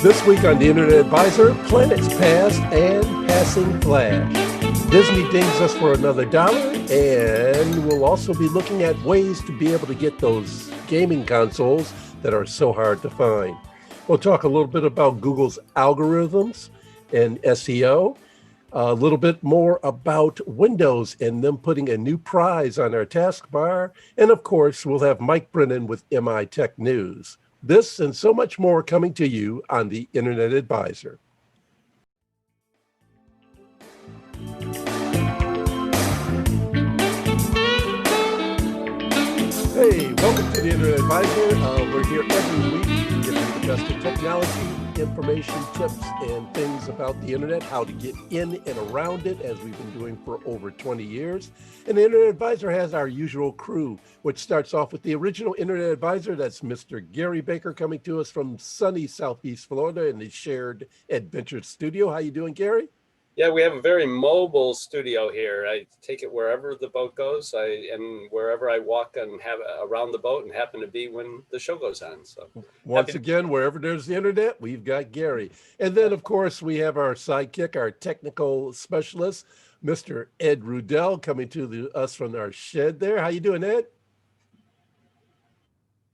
This week on the Internet Advisor, planets past and passing flash. Disney dings us for another dollar, and we'll also be looking at ways to be able to get those gaming consoles that are so hard to find. We'll talk a little bit about Google's algorithms and SEO, a little bit more about Windows and them putting a new prize on our taskbar, and of course, we'll have Mike Brennan with MI Tech News. This and so much more coming to you on the Internet Advisor. Hey, welcome to the Internet Advisor. We're here every week giving you the best of technology, information, tips, and things about the Internet, how to get in and around it, as we've been doing for over 20 years. And the Internet Advisor has our usual crew, which starts off with the original Internet Advisor. That's Mr. Gary Baker, coming to us from sunny Southeast Florida in the Shared Adventure Studio. How you doing, Gary? Yeah, we have a very mobile studio here. I take it wherever the boat goes, and wherever I walk and have around the boat and happen to be when the show goes on. So once again, wherever there's the internet, we've got Gary. And then, of course, we have our sidekick, our technical specialist, Mr. Ed Rudel, coming to us from our shed there. How you doing, Ed?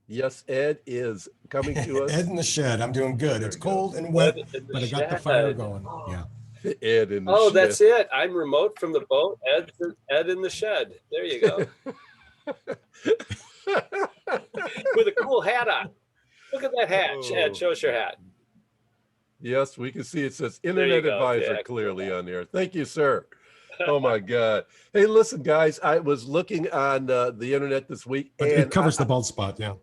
Yes, Ed is coming to us. Ed in the shed. I'm doing good. It's cold and wet, but I got the fire going. Yeah. Ed in the shed. That's it. I'm remote from the boat. Ed in the shed. There you go. With a cool hat on. Look at that hat. Ed, show us your hat. Yes, we can see it says Internet Advisor clearly on there. Thank you, sir. Oh my God. Hey, listen, guys, I was looking on the internet this week. But it covers the bald spot, yeah.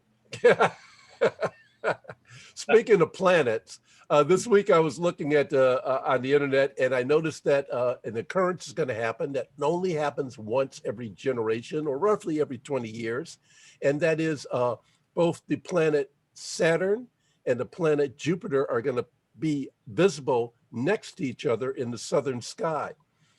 Speaking of planets, this week I was looking at on the internet, and I noticed that an occurrence is going to happen that only happens once every generation, or roughly every 20 years. And that is both the planet Saturn and the planet Jupiter are going to be visible next to each other in the southern sky.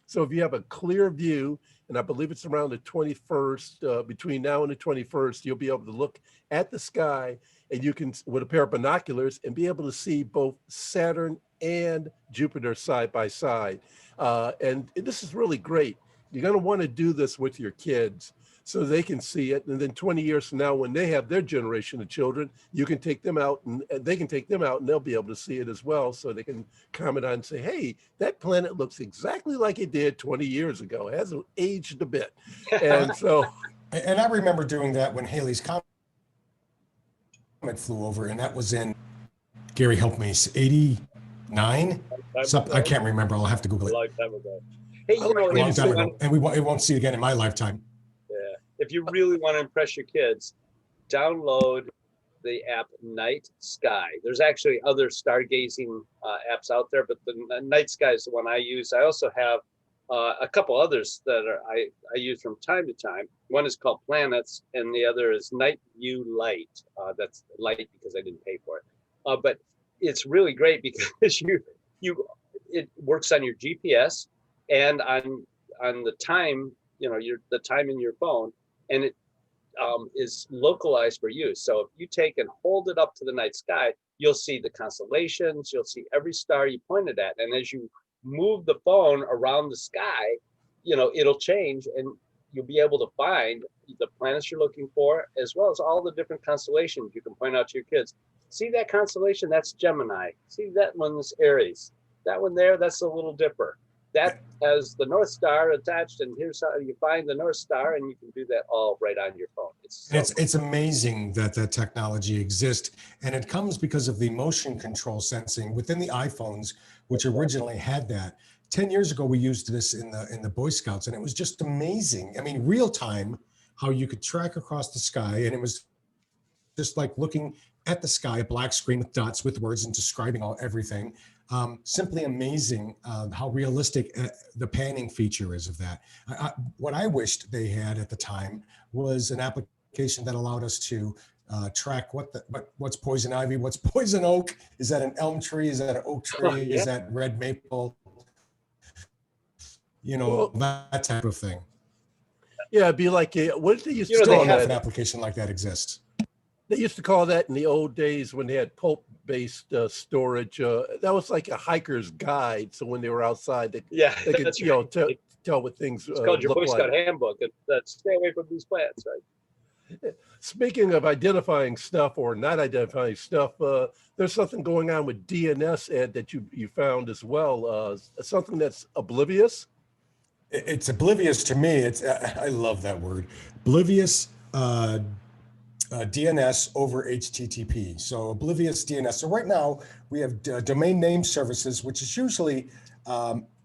So if you have a clear view, and I believe it's around the 21st, between now and the 21st, you'll be able to look at the sky, and you can, with a pair of binoculars, and be able to see both Saturn and Jupiter side by side. And this is really great. You're going to want to do this with your kids so they can see it. And then 20 years from now, when they have their generation of children, you can take them out, and they can take them out, and they'll be able to see it as well. So they can comment on and say, hey, that planet looks exactly like it did 20 years ago. It hasn't aged a bit. And so. And I remember doing that when Halley's Comet flew over, and that was in, Gary, help me, 89? I can't remember. I'll have to Google it. A long time ago. Hey, a long time ago. And it won't see it again in my lifetime. Yeah. If you really want to impress your kids, download the app Night Sky. There's actually other stargazing apps out there, but the Night Sky is the one I use. I also have a couple others that I use from time to time. One is called Planets, and the other is Night View Light. That's light because I didn't pay for it. But it's really great because it works on your GPS and on the time, the time in your phone, and it is localized for you. So if you take and hold it up to the night sky, you'll see the constellations, you'll see every star you pointed at, and as you move the phone around the sky, it'll change, and you'll be able to find the planets you're looking for, as well as all the different constellations you can point out to your kids. See that constellation? That's Gemini. See that one's Aries. That one there, that's the Little Dipper. That has the North Star attached, and here's how you find the North Star, and you can do that all right on your phone. It's amazing that that technology exists, and it comes because of the motion control sensing within the iPhones, which originally had that. 10 years ago, we used this in the Boy Scouts, and it was just amazing. I mean, real time, how you could track across the sky, and it was just like looking at the sky, a black screen with dots with words and describing everything. Simply amazing how realistic the panning feature is of that. What I wished they had at the time was an application that allowed us to track what's poison ivy, what's poison oak, is that an elm tree, is that an oak tree, is that red maple, that type of thing. Yeah, it'd be like what did they used to Still call have that? an application like that exists. They used to call that in the old days when they had pulp based storage. That was like a hiker's guide. So when they were outside, Yeah, they could, that's you know, right. tell what things It's called your look Boy Scout like. handbook. Stay away from these plants, right? Speaking of identifying stuff or not identifying stuff, there's something going on with DNS, Ed, that you found as well. Something that's oblivious. It's oblivious to me. I love that word, oblivious. DNS over HTTP. So oblivious DNS. So right now we have domain name services, which is usually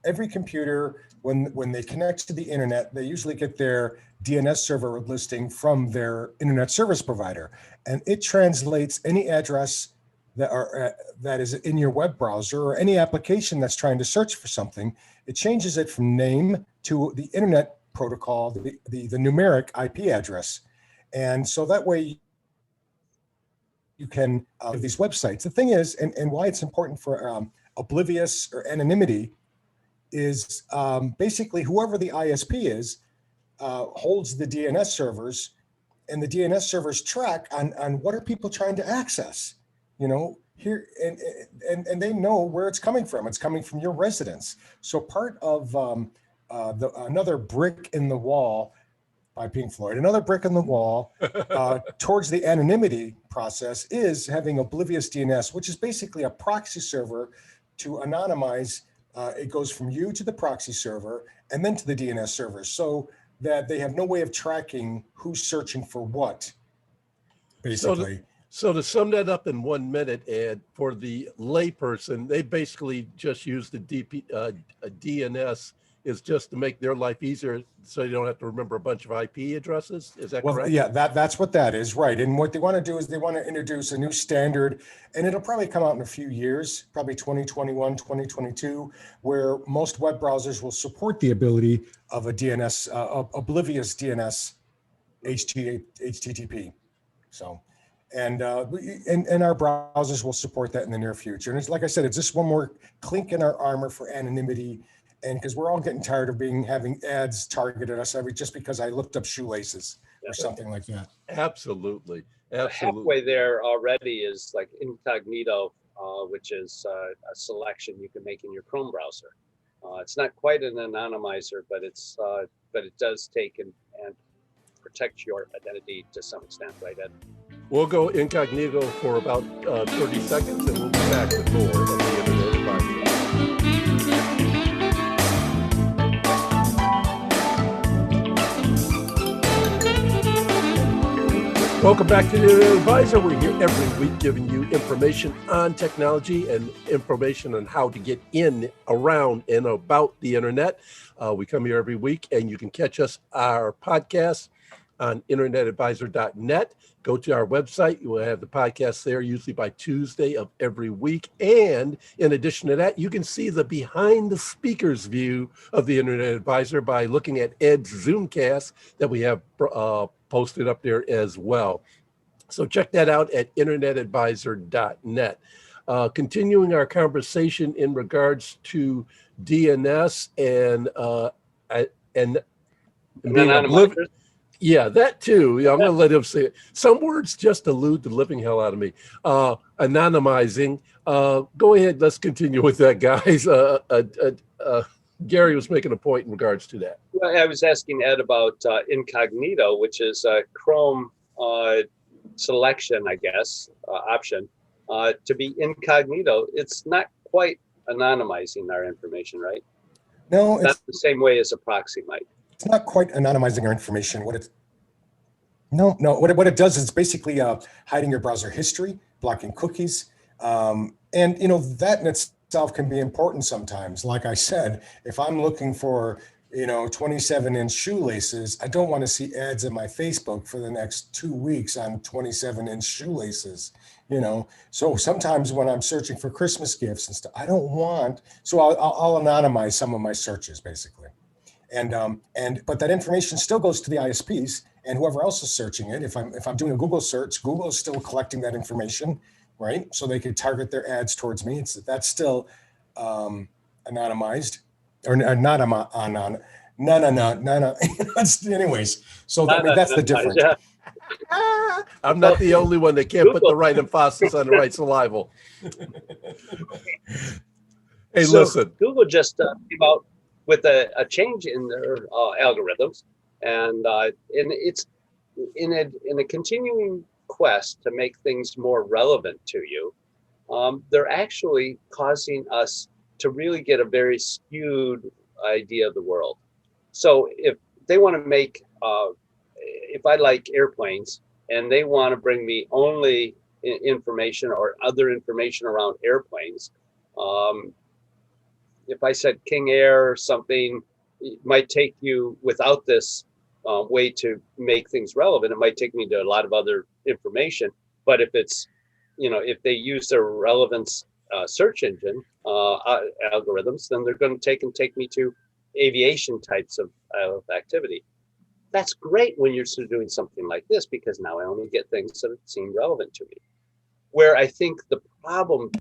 every computer when they connect to the internet, they usually get their DNS server listing from their internet service provider, and it translates any address that is in your web browser or any application that's trying to search for something. It changes it from name to the internet protocol, the numeric IP address. And so that way you can these websites. The thing is, and why it's important for oblivious or anonymity is basically whoever the ISP is holds the DNS servers, and the DNS servers track on what are people trying to access, here, and they know where it's coming from. It's coming from your residence. So part of another brick in the wall by Pink Floyd, another brick in the wall towards the anonymity process is having oblivious DNS, which is basically a proxy server to anonymize. It goes from you to the proxy server and then to the DNS server, so that they have no way of tracking who's searching for what, basically. So to sum that up in 1 minute, Ed, for the layperson, they basically just use the DNS is just to make their life easier, so you don't have to remember a bunch of IP addresses. Is that correct? Yeah, that's what that is, right. And what they want to do is they want to introduce a new standard, and it'll probably come out in a few years, probably 2021, 2022, where most web browsers will support the ability of a DNS, oblivious DNS HTTP. So, and our browsers will support that in the near future. And it's like I said, it's just one more clink in our armor for anonymity. And because we're all getting tired of having ads targeted at us just because I looked up shoelaces or something like that. Absolutely. Halfway there already is like incognito, which is a selection you can make in your Chrome browser. It's not quite an anonymizer, but it does take and protect your identity to some extent, right, Ed? We'll go incognito for about 30 seconds, and we'll be back with more of the Internet Advisor. Welcome back to the Internet Advisor. We're here every week giving you information on technology and information on how to get in, around, and about the internet. We come here every week, and you can catch our podcast on internetadvisor.net. Go to our website. You will have the podcast there, usually by Tuesday of every week. And in addition to that, you can see the behind the speakers view of the Internet Advisor by looking at Ed's Zoomcast that we have posted up there as well. So check that out at internetadvisor.net. Continuing our conversation in regards to DNS and being oblivious. Yeah, that too. Yeah, I'm going to let him say it. Some words just elude the living hell out of me. Anonymizing. Go ahead. Let's continue with that, guys. Gary was making a point in regards to that. Well, I was asking Ed about incognito, which is a Chrome selection, I guess, option. To be incognito, it's not quite anonymizing our information, right? No, it's not the same way as a proxy might. It's not quite anonymizing our information. What it does is basically hiding your browser history, blocking cookies, and that in itself can be important sometimes. Like I said, if I'm looking for 27-inch shoelaces, I don't want to see ads in my Facebook for the next 2 weeks on 27-inch shoelaces. So sometimes when I'm searching for Christmas gifts and stuff, I don't want. So I'll anonymize some of my searches basically. But that information still goes to the ISPs and whoever else is searching it. If I'm doing a Google search, Google is still collecting that information, right? So they could target their ads towards me. That's still anonymized or not No. Anyways, so that's the difference. I'm not the only one that can't put the right emphasis on the right syllable. Hey, So listen. Google just came out with a change in their algorithms, and it's in a continuing quest to make things more relevant to you. They're actually causing us to really get a very skewed idea of the world. So if they want to make, if I like airplanes and they want to bring me only information or other information around airplanes, if I said King Air or something, it might take you without this way to make things relevant. It might take me to a lot of other information. But if it's, if they use their relevance search engine algorithms, then they're going to take me to aviation types of activity. That's great when you're sort of doing something like this, because now I only get things that seem relevant to me. Where I think the problems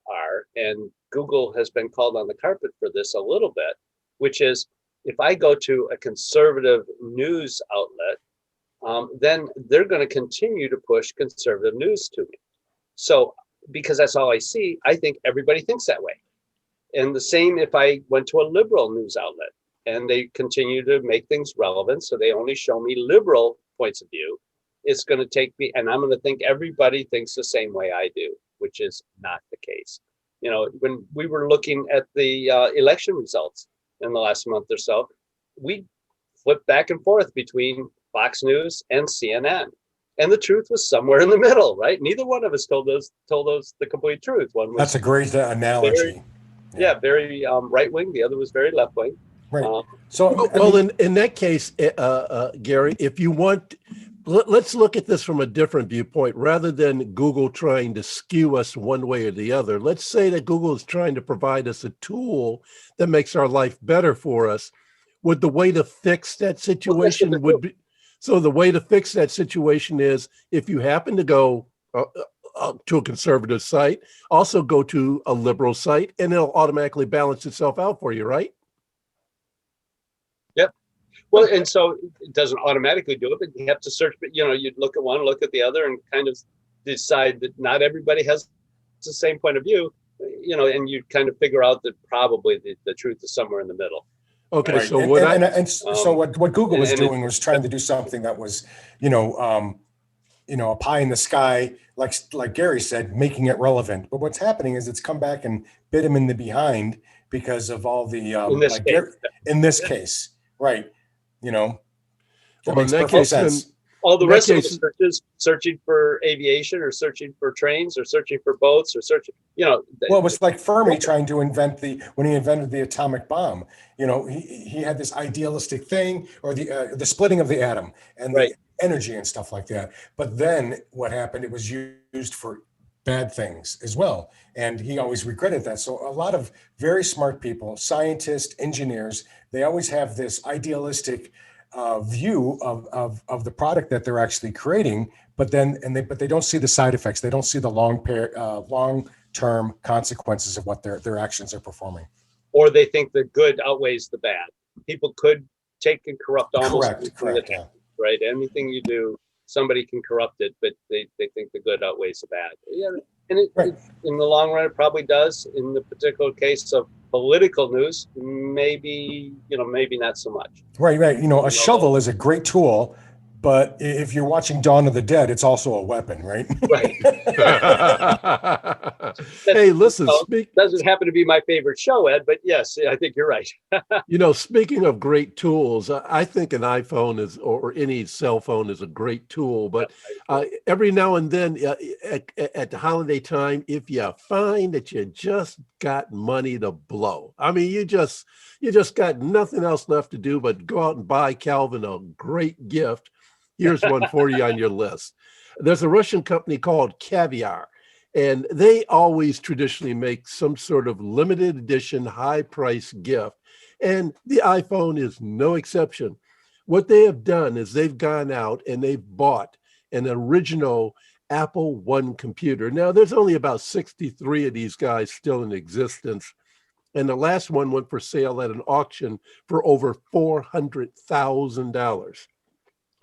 are, and Google has been called on the carpet for this a little bit, which is if I go to a conservative news outlet, then they're going to continue to push conservative news to me. So because that's all I see, I think everybody thinks that way. And the same if I went to a liberal news outlet and they continue to make things relevant, so they only show me liberal points of view, it's going to take me, and I'm going to think everybody thinks the same way I do, which is not the case. When we were looking at the election results in the last month or so, we flipped back and forth between Fox News and CNN. And the truth was somewhere in the middle, right? Neither one of us told us the complete truth. One was That's a great analogy. very right wing. The other was very left wing. Right. In that case, Gary, if you want, let's look at this from a different viewpoint rather than Google trying to skew us one way or the other. Let's say that Google is trying to provide us a tool that makes our life better for us. Would the way to fix that situation be? So the way to fix that situation is if you happen to go to a conservative site, also go to a liberal site, and it'll automatically balance itself out for you, right? Yep. Well, and so it doesn't automatically do it, but you have to search. But you'd look at one, look at the other, and kind of decide that not everybody has the same point of view. And you kind of figure out that probably the truth is somewhere in the middle. Okay, right. So what Google was doing was trying to do something that was, a pie in the sky, like Gary said, making it relevant. But what's happening is it's come back and bit him in the behind because of all the in this case, right? That makes perfect sense. All the rest of the searches, searching for aviation or searching for trains or searching for boats or searching, Well, it was like Fermi trying to when he invented the atomic bomb. He had this idealistic thing, or the splitting of the atom and the energy and stuff like that. But then what happened? It was used for bad things as well, and he always regretted that. So a lot of very smart people, scientists, engineers, they always have this idealistic view of the product that they're actually creating, but they don't see the side effects. They don't see the long-term consequences of what their actions are performing. Or they think the good outweighs the bad. People could take and corrupt almost correct, right? Anything you do, somebody can corrupt it, but they think the good outweighs the bad. Yeah, and it, in the long run, it probably does. In the particular case of political news, maybe not so much. Right. A shovel is a great tool, but if you're watching Dawn of the Dead, it's also a weapon, right? Right. Hey, listen, doesn't happen to be my favorite show, Ed, but yes, I think you're right. Speaking of great tools, I think an iPhone or any cell phone is a great tool, but every now and then at the holiday time, if you find that you just got money to blow, I mean, you just got nothing else left to do but go out and buy Calvin a great gift. Here's one for you on your list. There's a Russian company called Caviar, and they always traditionally make some sort of limited edition, high price gift. And the iPhone is no exception. What they have done is they've gone out and they've bought an original Apple One computer. Now, there's only about 63 of these guys still in existence. And the last one went for sale at an auction for over $400,000.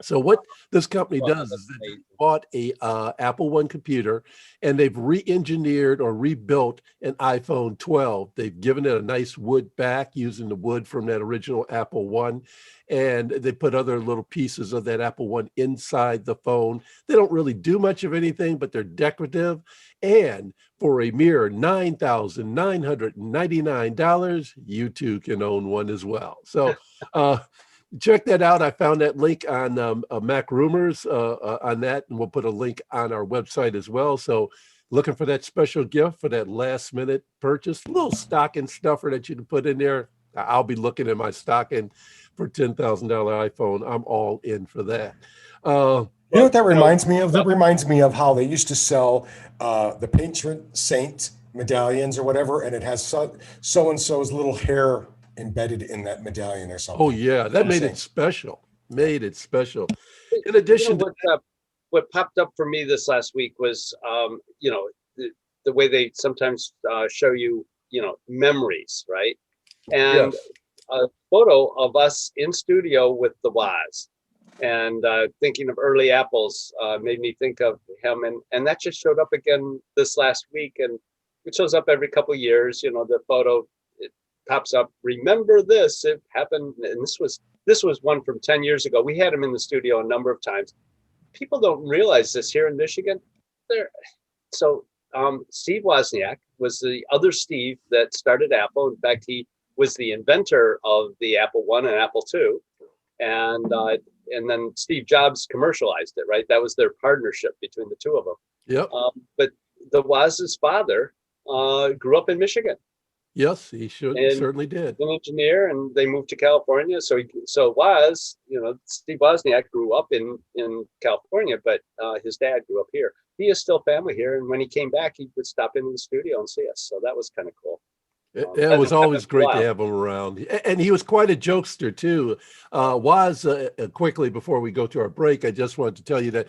So what this company Wow, does that's is that they amazing. bought a Apple One computer and they've re-engineered or rebuilt an iPhone 12. They've given it a nice wood back using the wood from that original Apple One, and they put other little pieces of that Apple One inside the phone. They don't really do much of anything, but they're decorative. And for a mere $9,999, you too can own one as well. So. Check that out. I found that link on Mac Rumors on that, and we'll put a link on our website as well. So, looking for that special gift for that last minute purchase, little stocking stuffer that you can put in there. I'll be looking in my stocking for $10,000 iPhone. I'm all in for that. You know what that reminds me of? That reminds me of how they used to sell the patron saint medallions or whatever, and it has so and so's little hair embedded in that medallion or something. Oh yeah, that made it special. Made it special. In addition to what popped up for me this last week was, the way they sometimes show you, memories, right? And yes. a photo of us in studio with the Waz, and thinking of early Apples made me think of him, and that just showed up again this last week, and it shows up every couple of years. The photo, it pops up. Remember this? It happened, and this was one from 10 years ago. We had him in the studio a number of times. People don't realize this here in Michigan. Steve Wozniak was the other Steve that started Apple. In fact, he was the inventor of the Apple One and Apple II, and then Steve Jobs commercialized it. Right, that was their partnership between the two of them. Yep. But the Woz's father grew up in Michigan. Yes, he certainly did. An engineer, and they moved to California. So Steve Wozniak grew up in California, but his dad grew up here. He is still family here, and when he came back, he would stop into the studio and see us. So that was kind of cool. It was always great to have him around, and he was quite a jokester too. Quickly before we go to our break, I just wanted to tell you that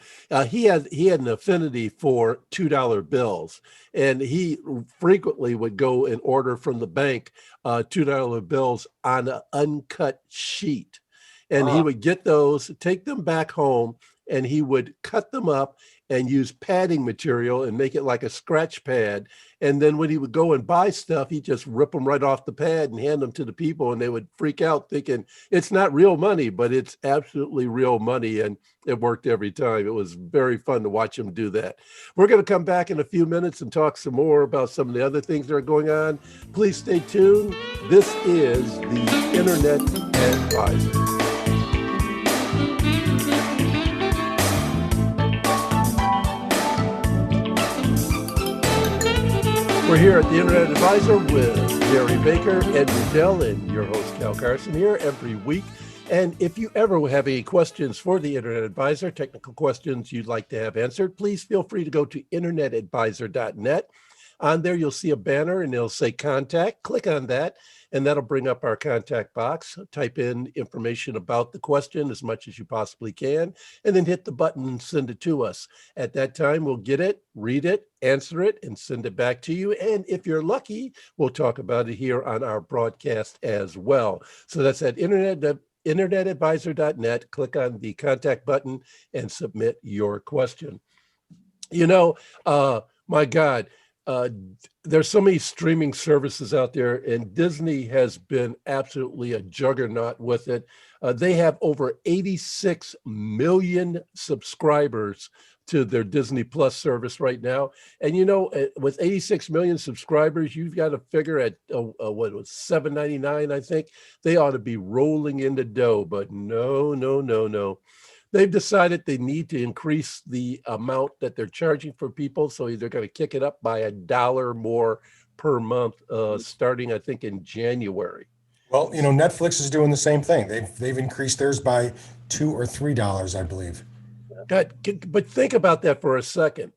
he had an affinity for $2 bills, and he frequently would go and order from the bank $2 bills on an uncut sheet, and he would get those, take them back home, and he would cut them up and use padding material and make it like a scratch pad. And then when he would go and buy stuff, he'd just rip them right off the pad and hand them to the people, and they would freak out thinking it's not real money, but it's absolutely real money. And it worked every time. It was very fun to watch him do that. We're going to come back in a few minutes and talk some more about some of the other things that are going on. Please stay tuned. This is the Internet Advisor. We're here at the Internet Advisor with Gary Baker, Ed Rudel, and your host, Cal Carson, here every week. And if you ever have any questions for the Internet Advisor, technical questions you'd like to have answered, please feel free to go to internetadvisor.net. On there, you'll see a banner and it'll say contact. Click on that, and that'll bring up our contact box. Type in information about the question as much as you possibly can, and then hit the button and send it to us. At that time, we'll get it, read it, answer it, and send it back to you. And if you're lucky, we'll talk about it here on our broadcast as well. So that's at internetadvisor.net. Click on the contact button and submit your question. My God, there's so many streaming services out there, and Disney has been absolutely a juggernaut with it. They have over 86 million subscribers to their Disney Plus service right now. And with 86 million subscribers, you've got to figure at what was $7.99, I think. They ought to be rolling in the dough, but no. They've decided they need to increase the amount that they're charging for people. So they're going to kick it up by $1 more per month, starting, I think, in January. Well, Netflix is doing the same thing. They've increased theirs by $2 or $3, I believe. God, but think about that for a second.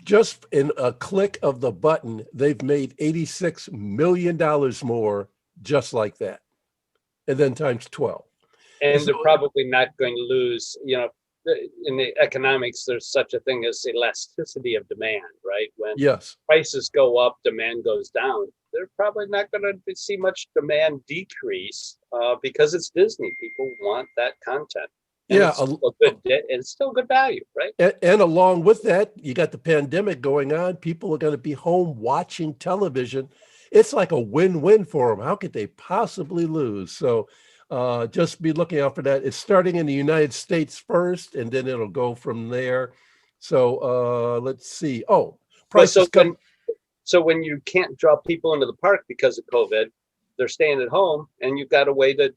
Just in a click of the button, they've made $86 million more just like that. And then times 12. And they're probably not going to lose, in the economics, there's such a thing as elasticity of demand, right? When prices go up, demand goes down. They're probably not going to see much demand decrease because it's Disney. People want that content. And Yeah, it's still a good and it's still good value, right? and along with that, you got the pandemic going on. People are going to be home watching television. It's like a win-win for them. How could they possibly lose? So just be looking out for that. It's starting in the United States first, and then it'll go from there. So let's see. Oh, Well, prices come. so when you can't draw people into the park because of COVID, they're staying at home, and you've got a way to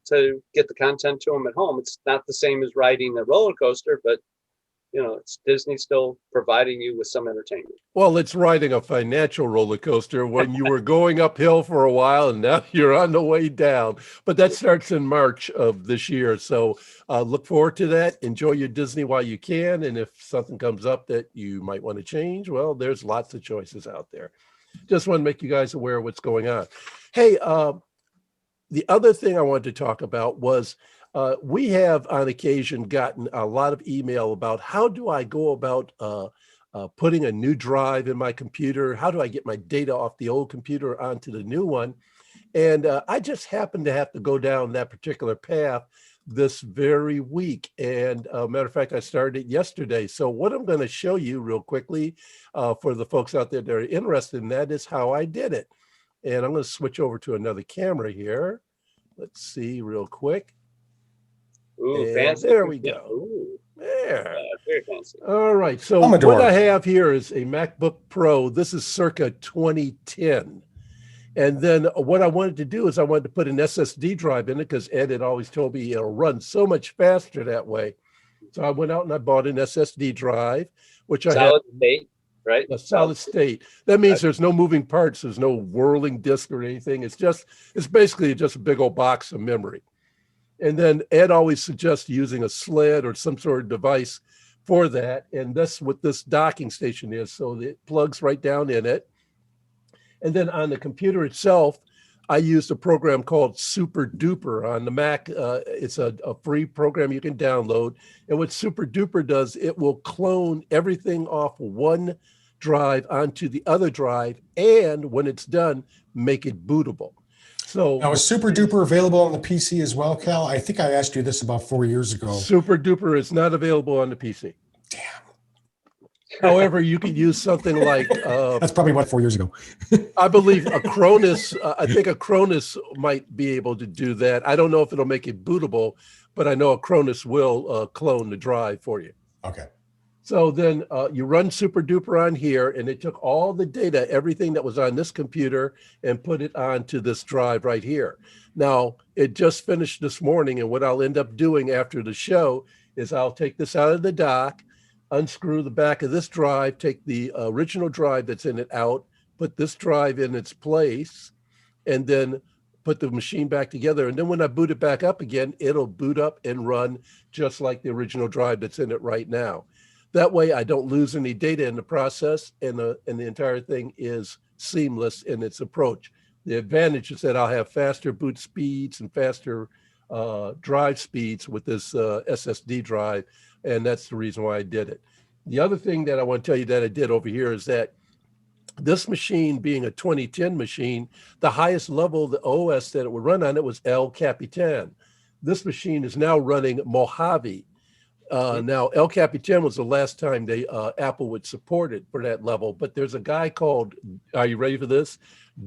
get the content to them at home. It's not the same as riding a roller coaster, but it's Disney still providing you with some entertainment. Well, it's riding a financial roller coaster when you were going uphill for a while and now you're on the way down. But that starts in March of this year. So look forward to that. Enjoy your Disney while you can. And if something comes up that you might want to change, well, there's lots of choices out there. Just want to make you guys aware of what's going on. Hey, the other thing I wanted to talk about was we have on occasion gotten a lot of email about how do I go about putting a new drive in my computer? How do I get my data off the old computer onto the new one? And I just happened to have to go down that particular path this very week. And matter of fact, I started it yesterday. So what I'm going to show you real quickly for the folks out there that are interested in that is how I did it. And I'm going to switch over to another camera here. Let's see real quick. Ooh, And fancy. there we go. Ooh, there. very fancy. All right. So Commodore. what I have here is a MacBook Pro. This is circa 2010. And then what I wanted to do is I wanted to put an SSD drive in it because Ed had always told me it'll run so much faster that way. So I went out and I bought an SSD drive, which I had Solid state, right? a solid state. That means there's no moving parts. There's no whirling disk or anything. It's basically just a big old box of memory. And then Ed always suggests using a sled or some sort of device for that. And that's what this docking station is. So it plugs right down in it. And then on the computer itself, I used a program called Super Duper on the Mac. It's a free program you can download. And what Super Duper does, it will clone everything off one drive onto the other drive. And when it's done, make it bootable. So now, is Super Duper available on the PC as well, Cal? I think I asked you this about 4 years ago. Super Duper is not available on the PC. Damn. However, you could use something like that's probably what 4 years ago. I believe a Cronus. I think a Cronus might be able to do that. I don't know if it'll make it bootable, but I know a Cronus will clone the drive for you. Okay. So then you run Super Duper on here, and it took all the data, everything that was on this computer, and put it onto this drive right here. Now, it just finished this morning, and what I'll end up doing after the show is I'll take this out of the dock, unscrew the back of this drive, take the original drive that's in it out, put this drive in its place, and then put the machine back together. And then when I boot it back up again, it'll boot up and run just like the original drive that's in it right now. That way I don't lose any data in the process, and the entire thing is seamless in its approach. The advantage is that I'll have faster boot speeds and faster drive speeds with this SSD drive, and that's the reason why I did it. The other thing that I want to tell you that I did over here is that this machine being a 2010 machine, the highest level of the OS that it would run on it was El Capitan. This machine is now running Mojave. Now, El Capitan was the last time Apple would support it for that level, but there's a guy called, are you ready for this?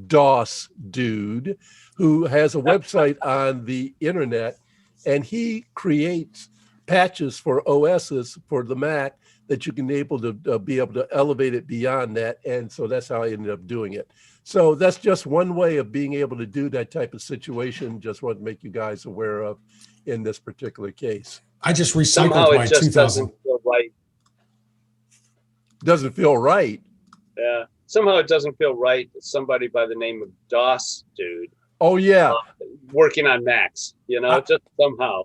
DOS Dude, who has a website on the internet, and he creates patches for OSs for the Mac that you can be able to elevate it beyond that. And so that's how I ended up doing it. So that's just one way of being able to do that type of situation. Just want to make you guys aware of in this particular case. I just recycled Somehow my it just 2000. doesn't feel right. Doesn't feel right. Yeah. Somehow it doesn't feel right that somebody by the name of DOS Dude Oh yeah. working on Macs, just somehow.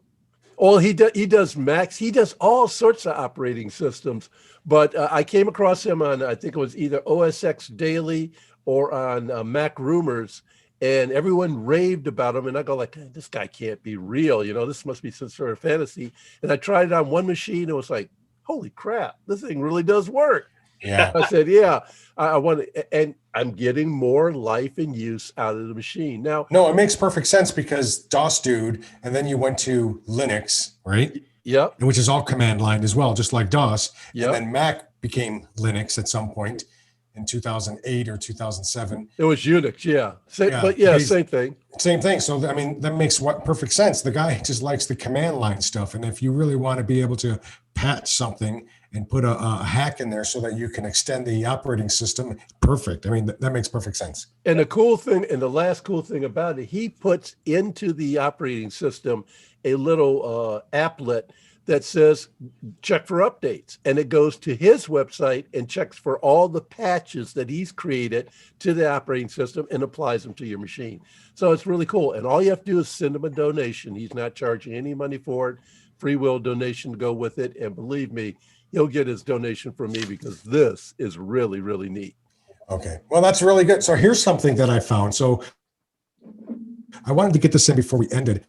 Well, he does Macs. He does all sorts of operating systems. But I came across him on, I think it was either OS X Daily or on Mac Rumors, and everyone raved about him. And I go like, this guy can't be real. This must be some sort of fantasy. And I tried it on one machine. And it was like, holy crap, this thing really does work. Yeah. I said, yeah, I want to, and I'm getting more life and use out of the machine. Now, No, it makes perfect sense because DOS Dude, and then you went to Linux, right? Yep. which is all command line as well, just like DOS. Yep. And then Mac became Linux at some point in 2008 or 2007. It was Unix, yeah. Same thing. Same thing. So, I mean, that makes perfect sense. The guy just likes the command line stuff. And if you really want to be able to patch something and put a hack in there so that you can extend the operating system, perfect. I mean, that makes perfect sense. And the cool thing, and the last cool thing about it, he puts into the operating system a little applet that says check for updates, and it goes to his website and checks for all the patches that he's created to the operating system and applies them to your machine. So it's really cool. And all you have to do is send him a donation. He's not charging any money for it. Free will donation to go with it. And believe me, he'll get his donation from me because this is really, really neat. Okay. Well, that's really good. So here's something that I found. So I wanted to get this in before we ended.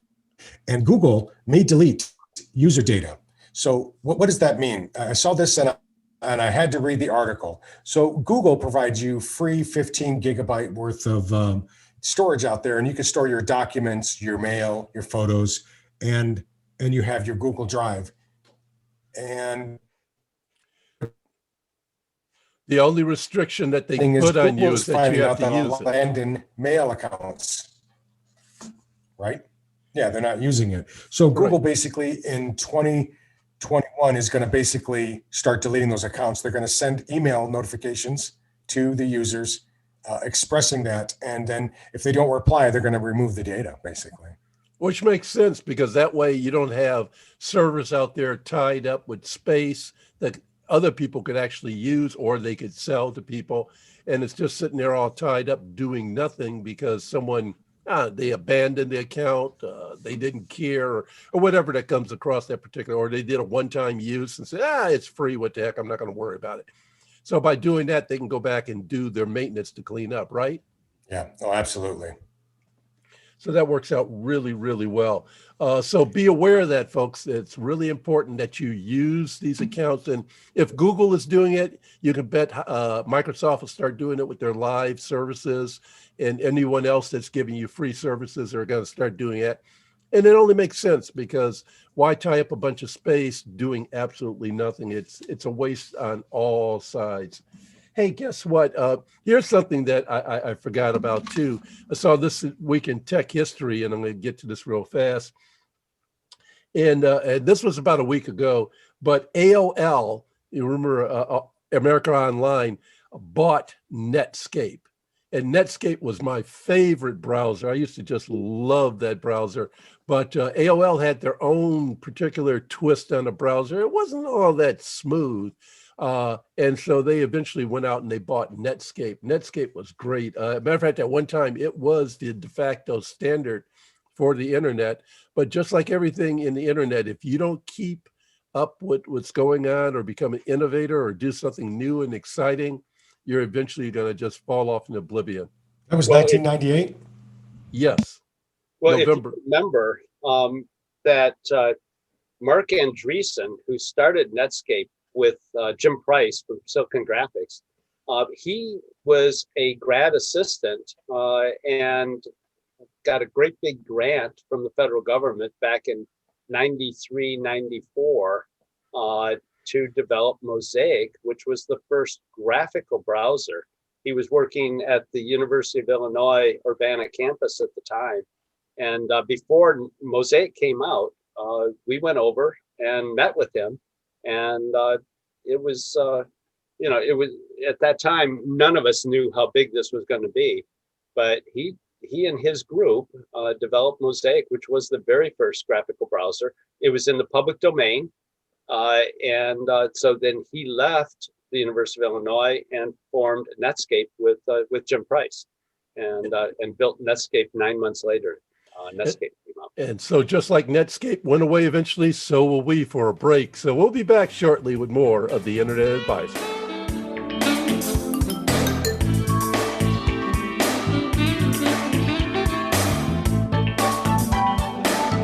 And Google may delete user data. So what does that mean? I saw this and I had to read the article. So Google provides you free 15 gigabyte worth of storage out there, and you can store your documents, your mail, your photos, and you have your Google Drive. And the only restriction that they put on you is that you have to use it. Abandoned mail accounts, right? Yeah, they're not using it. So Google basically in 2021 is going to basically start deleting those accounts. They're going to send email notifications to the users expressing that. And then if they don't reply, they're going to remove the data, basically. Which makes sense because that way you don't have servers out there tied up with space that other people could actually use or they could sell to people. And it's just sitting there all tied up doing nothing because someone they abandoned the account, they didn't care, or whatever that comes across that particular, or they did a one-time use and say, it's free, what the heck, I'm not going to worry about it. So by doing that, they can go back and do their maintenance to clean up, right? Yeah, oh, absolutely. So that works out really, really well. So be aware of that, folks. It's really important that you use these accounts. And if Google is doing it, you can bet Microsoft will start doing it with their live services, and anyone else that's giving you free services are going to start doing it. And it only makes sense because why tie up a bunch of space doing absolutely nothing? It's a waste on all sides. Hey, guess what? Here's something that I forgot about too. I saw this week in tech history, and I'm going to get to this real fast. And this was about a week ago, but AOL, you remember America Online, bought Netscape. And Netscape was my favorite browser. I used to just love that browser. But AOL had their own particular twist on the browser. It wasn't all that smooth. And so they eventually went out and they bought Netscape. Netscape was great. Matter of fact, at one time, it was the de facto standard for the internet. But just like everything in the internet, if you don't keep up with what's going on or become an innovator or do something new and exciting, you're eventually going to just fall off in oblivion. That was 1998? Yes. Well, November. if you remember that Mark Andreessen, who started Netscape with Jim Price from Silicon Graphics, he was a grad assistant and got a great big grant from the federal government back in 93, 94 to develop Mosaic, which was the first graphical browser. He was working at the University of Illinois Urbana campus at the time. And before Mosaic came out, we went over and met with him. And it was at that time, none of us knew how big this was going to be. But he and his group developed Mosaic, which was the very first graphical browser. It was in the public domain. So then he left the University of Illinois and formed Netscape with Jim Price, and built Netscape 9 months later. Netscape came out. And so just like Netscape went away eventually, so will we for a break. So we'll be back shortly with more of the Internet Advisor.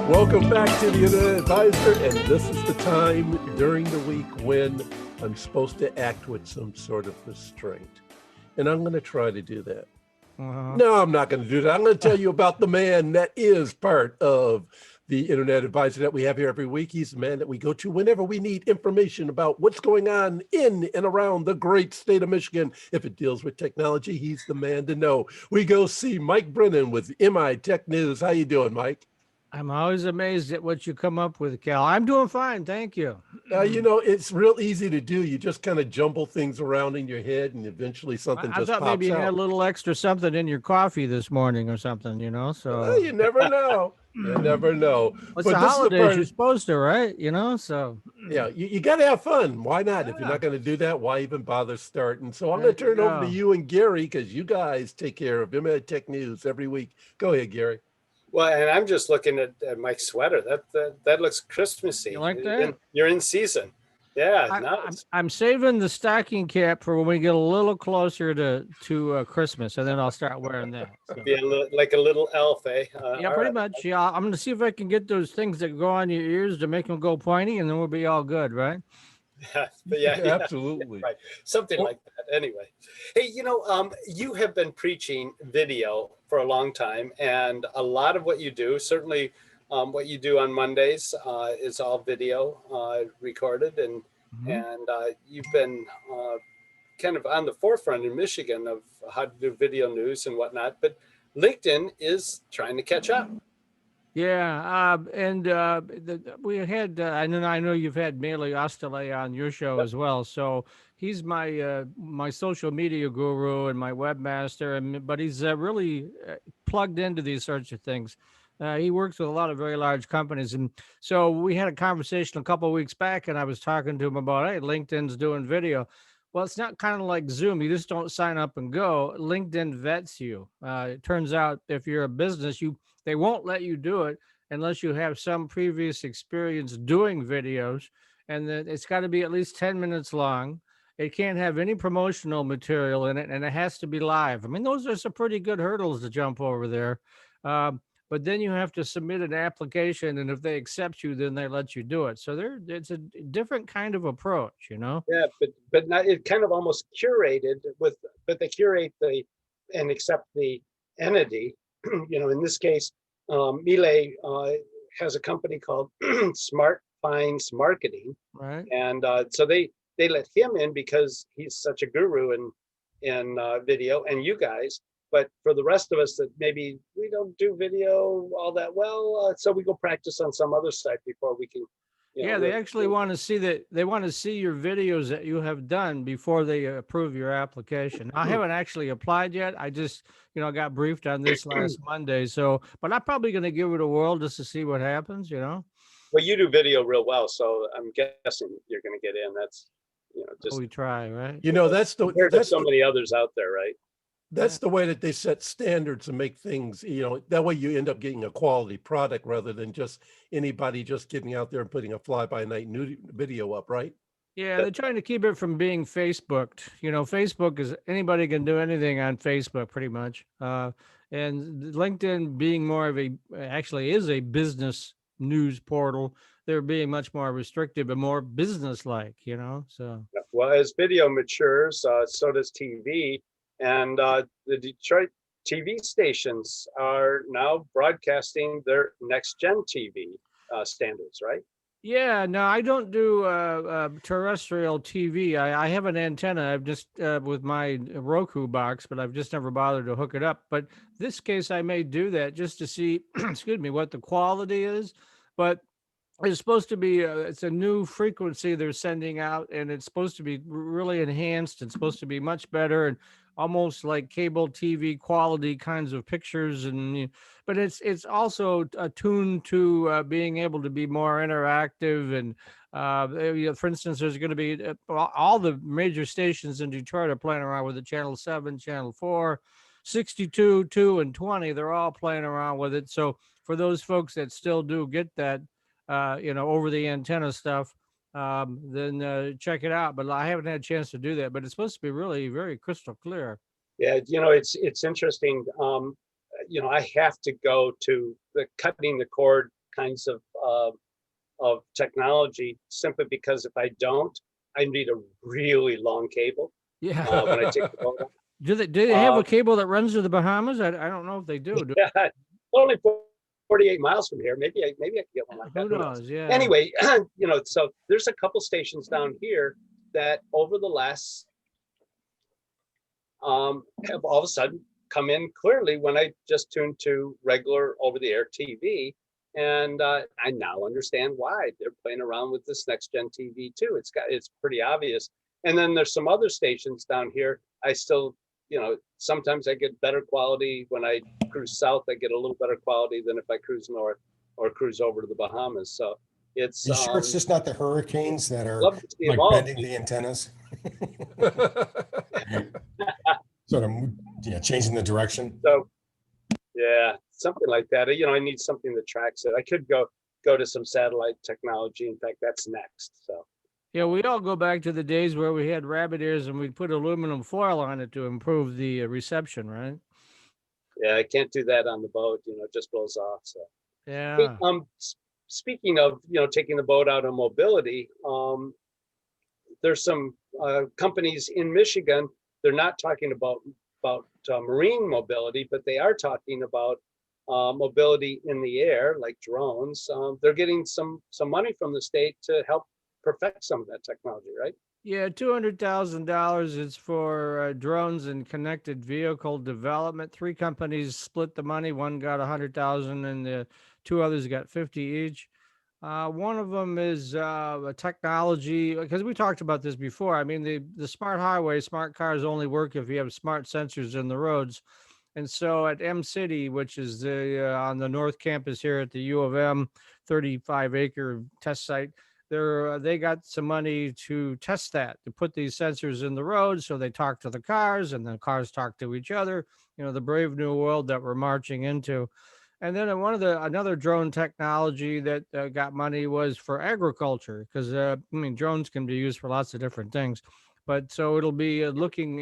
Welcome back to the Internet Advisor, and this is the time during the week when I'm supposed to act with some sort of restraint. And I'm going to try to do that. No, I'm not going to do that. I'm going to tell you about the man that is part of the internet advisor that we have here every week. He's the man that we go to whenever we need information about what's going on in and around the great state of Michigan. If it deals with technology, he's the man to know. We go see Mike Brennan with MI Tech News. How you doing, Mike? I'm always amazed at what you come up with, Cal. I'm doing fine, thank you. It's real easy to do. You just kind of jumble things around in your head, and eventually something I just thought pops maybe you out. had a little extra something in your coffee this morning or something, so. Well, you never know. You never know. It's But the this is the holidays, part. you're supposed to, right? So. Yeah, you got to have fun. Why not? If you're Yeah. not going to do that, why even bother starting? So I'm There going to turn you it over to go. you and Gary, because you guys take care of MI Tech News every week. Go ahead, Gary. Well, and I'm just looking at Mike's sweater. That looks Christmassy. You like that? You're in season. Yeah, I'm nice. saving the stocking cap for when we get a little closer to Christmas, and then I'll start wearing that. So. Be like a little elf, eh? Yeah, all pretty right. much. Yeah, I'm gonna see if I can get those things that go on your ears to make them go pointy, and then we'll be all good, right? Yeah, Absolutely. right. Something like that. Anyway, hey, you have been preaching video for a long time, and a lot of what you do, certainly what you do on Mondays, is all video recorded, and you've been kind of on the forefront in Michigan of how to do video news and whatnot. But LinkedIn is trying to catch up. Yeah, we had. I know you've had Mele Ostale on your show as well. So he's my social media guru and my webmaster, but he's really plugged into these sorts of things. He works with a lot of very large companies, and so we had a conversation a couple of weeks back, and I was talking to him about, hey, LinkedIn's doing video. Well, it's not kind of like Zoom. You just don't sign up and go. LinkedIn vets you. It turns out if you're a business, they won't let you do it unless you have some previous experience doing videos, and then it's got to be at least 10 minutes long. It can't have any promotional material in it, and it has to be live. I mean, those are some pretty good hurdles to jump over there. But then you have to submit an application, and if they accept you, then they let you do it. So it's a different kind of approach, Yeah, but not, it kind of almost curated but they curate and accept the entity. In this case, Mele has a company called Smart Finds Marketing, Right. and so they let him in because he's such a guru in video, and you guys. But for the rest of us that maybe we don't do video all that well, so we go practice on some other site before we can. They actually want to see that. They want to see your videos that you have done before they approve your application. I haven't actually applied yet. I just, got briefed on this last Monday. So, but I'm probably going to give it a whirl just to see what happens, Well, you do video real well, so I'm guessing you're going to get in. That's, just we try, right? there's so many others out there, right? That's the way that they set standards and make things, that way you end up getting a quality product rather than just anybody just getting out there and putting a fly-by-night video up, right? Yeah, they're trying to keep it from being Facebooked. Facebook is anybody can do anything on Facebook pretty much. And LinkedIn being actually is a business news portal. They're being much more restrictive and more business-like, so. Well, as video matures, so does TV. And the Detroit TV stations are now broadcasting their next-gen TV standards, right? Yeah, no, I don't do terrestrial TV. I have an antenna. I've just with my Roku box, but I've just never bothered to hook it up. But this case, I may do that just to see, excuse me, what the quality is. But it's supposed to be it's a new frequency they're sending out, and it's supposed to be really enhanced. It's supposed to be much better and almost like cable TV quality kinds of pictures, but it's also attuned to being able to be more interactive. And for instance, there's going to be all the major stations in Detroit are playing around with the Channel 7, Channel 4, 62, 2, and 20. They're all playing around with it. So for those folks that still do get that, over the antenna stuff, then check it out. But I haven't had a chance to do that, but it's supposed to be really very crystal clear. Yeah, it's interesting. I have to go to the cutting the cord kinds of technology simply because if I don't, I need a really long cable. Yeah. When I take the boat out. Do they have a cable that runs to the Bahamas? I don't know if they do. Yeah, only 48 miles from here. Maybe I could get one like that. Who knows? Yeah. Anyway, so there's a couple stations down here that over the last have all of a sudden come in clearly when I just tuned to regular over-the-air TV. And I now understand why they're playing around with this next gen TV too. It's pretty obvious. And then there's some other stations down here. I still, sometimes I get better quality when I cruise south. I get a little better quality than if I cruise north or cruise over to the Bahamas. So it's. You sure it's just not the hurricanes that are love to see them like all. bending the antennas? Sort of, changing the direction. So, yeah, something like that. I need something that tracks it. I could go to some satellite technology. In fact, that's next. So. Yeah, we all go back to the days where we had rabbit ears and we'd put aluminum foil on it to improve the reception, right? Yeah, I can't do that on the boat. It just blows off. So. Yeah. Hey, speaking of taking the boat out on mobility, there's some companies in Michigan. They're not talking about marine mobility, but they are talking about mobility in the air, like drones. They're getting some money from the state to help perfect some of that technology, right? Yeah, $200,000 is for drones and connected vehicle development. 3 companies split the money. One got 100,000 and the 2 others got 50 each. One of them is a technology, because we talked about this before. I mean, the smart highway, smart cars only work if you have smart sensors in the roads. And so at M City, which is on the North Campus here at the U of M, 35-acre test site, they got some money to test that, to put these sensors in the road so they talk to the cars and the cars talk to each other, the brave new world that we're marching into. And then another drone technology that got money was for agriculture, because drones can be used for lots of different things. But so it'll be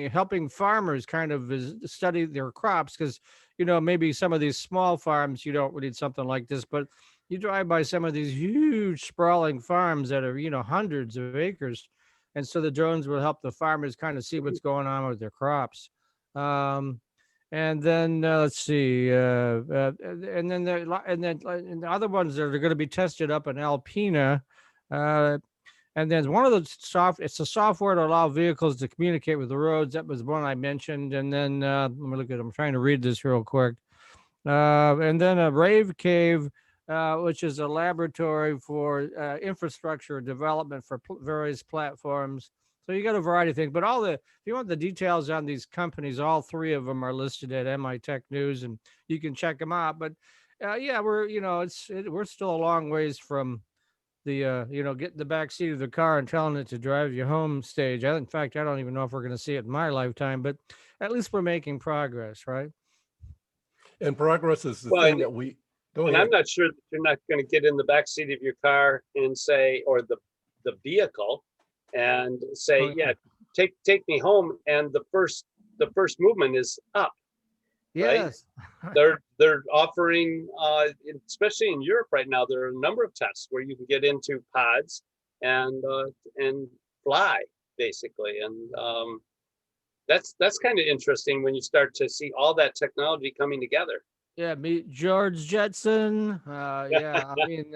helping farmers kind of study their crops, because maybe some of these small farms you don't need something like this, but you drive by some of these huge sprawling farms that are hundreds of acres, and so the drones will help the farmers kind of see what's going on with their crops. And then let's see, and then the other ones that are going to be tested up in Alpena. And then one of the it's a software to allow vehicles to communicate with the roads. That was one I mentioned. And then let me look at. I'm trying to read this real quick. And then a rave cave, which is a laboratory for infrastructure development for various platforms. So you got a variety of things, but if you want the details on these companies, all 3 of them are listed at MI Tech News, and you can check them out. But yeah, we're still a long ways from the getting the back seat of the car and telling it to drive you home stage. In fact, I don't even know if we're going to see it in my lifetime, but at least we're making progress, right? And progress is the thing that we go ahead. I'm not sure that you're not going to get in the back seat of your car and say, or the vehicle, and say, yeah, take me home. And the first movement is up. Yes. Right? They're offering, especially in Europe right now, there are a number of tests where you can get into pods and fly basically. And that's kind of interesting when you start to see all that technology coming together. Yeah, meet George Jetson. Yeah, I mean,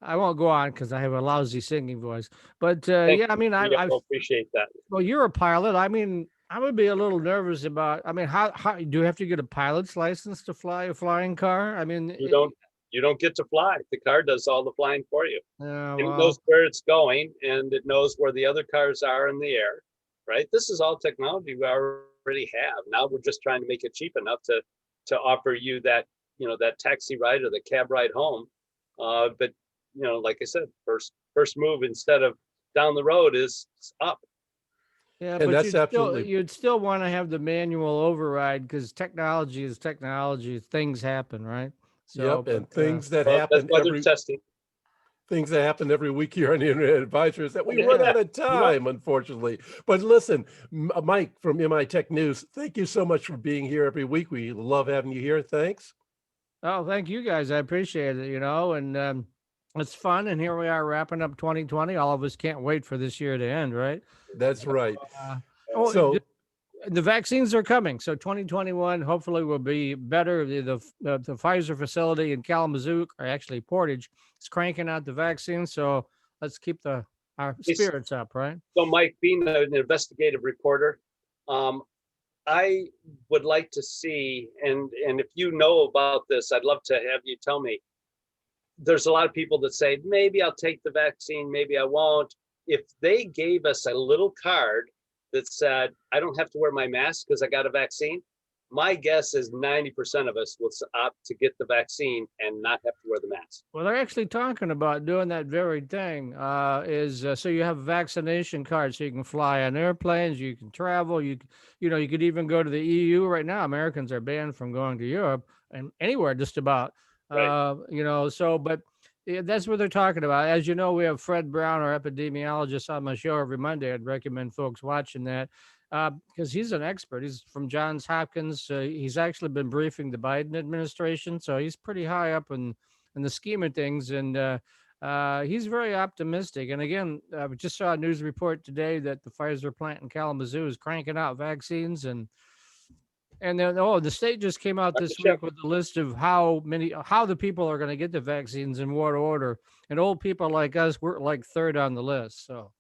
I won't go on because I have a lousy singing voice. But yeah, I mean, I appreciate that. Well, you're a pilot. I mean, I would be a little nervous about. I mean, how do you have to get a pilot's license to fly a flying car? I mean, you don't get to fly. The car does all the flying for you. Well, it knows where it's going, and it knows where the other cars are in the air. Right. This is all technology we already have. Now we're just trying to make it cheap enough to offer you that that taxi ride or the cab ride home. But like I said, first move instead of down the road is up. Yeah, and but that's you'd still want to have the manual override, because technology is technology. Things happen, right? So, yep, and things that Well, happen that's why they're testing. Things that happen every week here on the Internet Advisor is that we run out of time, unfortunately. But listen, Mike from MI Tech News, thank you so much for being here every week. We love having you here. Thanks. Oh, thank you guys. I appreciate it, and it's fun. And here we are wrapping up 2020. All of us can't wait for this year to end, right? That's right. the vaccines are coming. So 2021 hopefully will be better. The Pfizer facility in Kalamazoo, or actually Portage, is cranking out the vaccine. So let's keep our spirits up, right? So Mike, being an investigative reporter, I would like to see, and if you know about this, I'd love to have you tell me. There's a lot of people that say, maybe I'll take the vaccine, maybe I won't. If they gave us a little card that said, I don't have to wear my mask because I got a vaccine, my guess is 90% of us will opt to get the vaccine and not have to wear the mask. Well, they're actually talking about doing that very thing. So you have a vaccination card, so you can fly on airplanes, you can travel, you could even go to the EU. Right now, Americans are banned from going to Europe and anywhere just about. Right. But yeah, that's what they're talking about. As you know, we have Fred Brown, our epidemiologist, on my show every Monday. I'd recommend folks watching that because he's an expert. He's from Johns Hopkins. He's actually been briefing the Biden administration, so he's pretty high up in the scheme of things, and he's very optimistic. And again, we just saw a news report today that the Pfizer plant in Kalamazoo is cranking out vaccines, and then the state just came out this week with a list of how the people are going to get the vaccines in what order, and old people like us, we're like third on the list. So.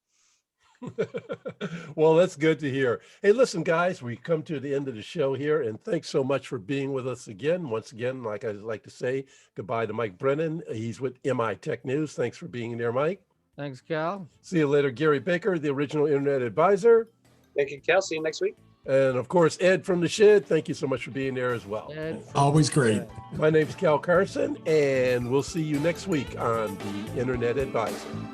Well, that's good to hear. Hey, listen, guys, we come to the end of the show here, and thanks so much for being with us again. Once again, like I like to say, goodbye to Mike Brennan. He's with MI Tech News. Thanks for being there, Mike. Thanks, Cal. See you later, Gary Baker, the original Internet Advisor. Thank you, Cal. See you next week. And of course, Ed from the Shed. Thank you so much for being there as well. Always great. My name's Cal Carson, and we'll see you next week on the Internet Advisor.